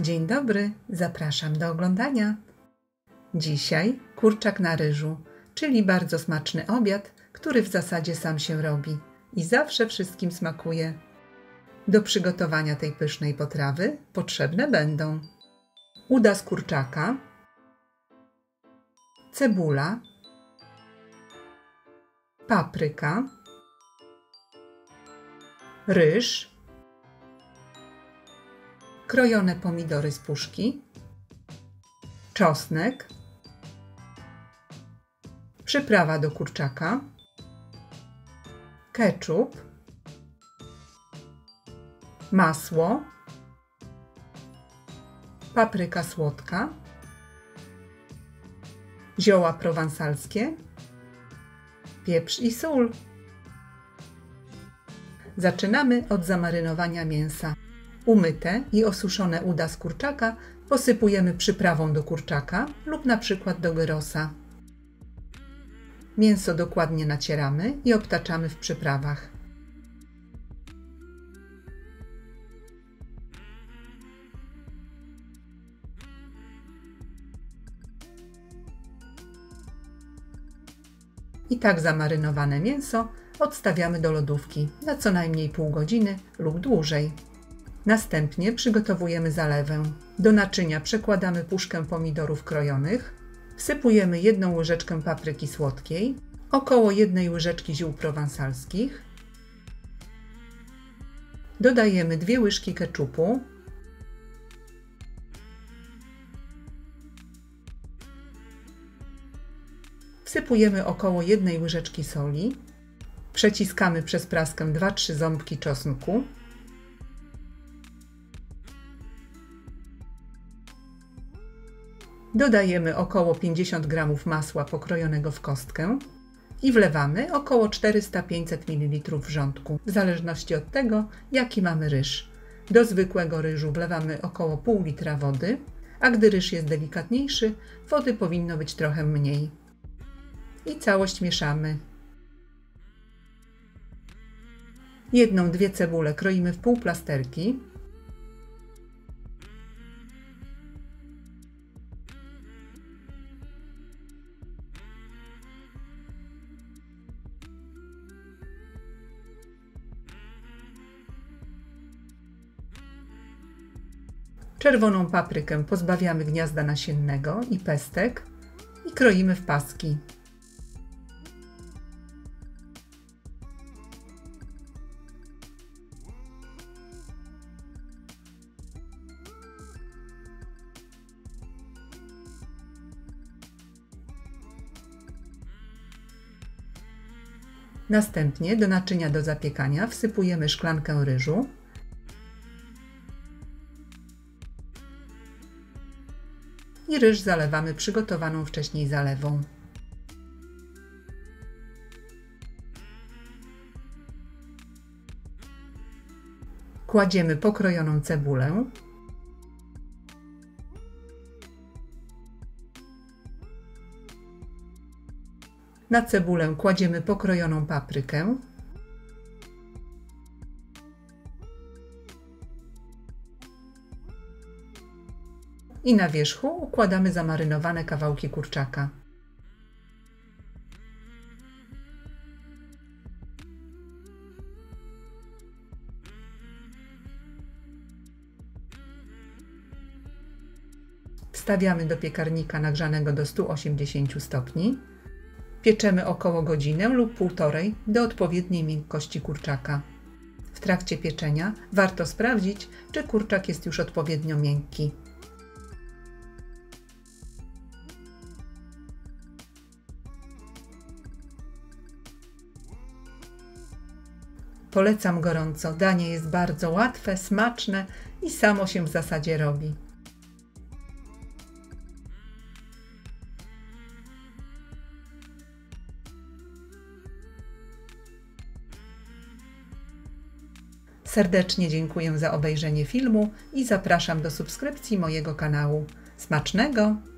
Dzień dobry, zapraszam do oglądania. Dzisiaj kurczak na ryżu, czyli bardzo smaczny obiad, który w zasadzie sam się robi i zawsze wszystkim smakuje. Do przygotowania tej pysznej potrawy potrzebne będą uda z kurczaka, cebula, papryka, ryż, krojone pomidory z puszki, czosnek, przyprawa do kurczaka, ketchup, masło, papryka słodka, zioła prowansalskie, pieprz i sól. Zaczynamy od zamarynowania mięsa. Umyte i osuszone uda z kurczaka posypujemy przyprawą do kurczaka lub na przykład do gyrosa. Mięso dokładnie nacieramy i obtaczamy w przyprawach. I tak zamarynowane mięso odstawiamy do lodówki na co najmniej pół godziny lub dłużej. Następnie przygotowujemy zalewę. Do naczynia przekładamy puszkę pomidorów krojonych, wsypujemy 1 łyżeczkę papryki słodkiej, około 1 łyżeczki ziół prowansalskich, dodajemy 2 łyżki keczupu, wsypujemy około 1 łyżeczki soli, przeciskamy przez praskę 2-3 ząbki czosnku, dodajemy około 50 g masła pokrojonego w kostkę i wlewamy około 400-500 ml wrzątku, w zależności od tego, jaki mamy ryż. Do zwykłego ryżu wlewamy około pół litra wody, a gdy ryż jest delikatniejszy, wody powinno być trochę mniej. I całość mieszamy. 1-2 cebule kroimy w półplasterki. Czerwoną paprykę pozbawiamy gniazda nasiennego i pestek i kroimy w paski. Następnie do naczynia do zapiekania wsypujemy szklankę ryżu, i ryż zalewamy przygotowaną wcześniej zalewą. Kładziemy pokrojoną cebulę, na cebulę kładziemy pokrojoną paprykę, i na wierzchu układamy zamarynowane kawałki kurczaka. Wstawiamy do piekarnika nagrzanego do 180 stopni. Pieczemy około godzinę lub półtorej do odpowiedniej miękkości kurczaka. W trakcie pieczenia warto sprawdzić, czy kurczak jest już odpowiednio miękki. Polecam gorąco. Danie jest bardzo łatwe, smaczne i samo się w zasadzie robi. Serdecznie dziękuję za obejrzenie filmu i zapraszam do subskrypcji mojego kanału. Smacznego!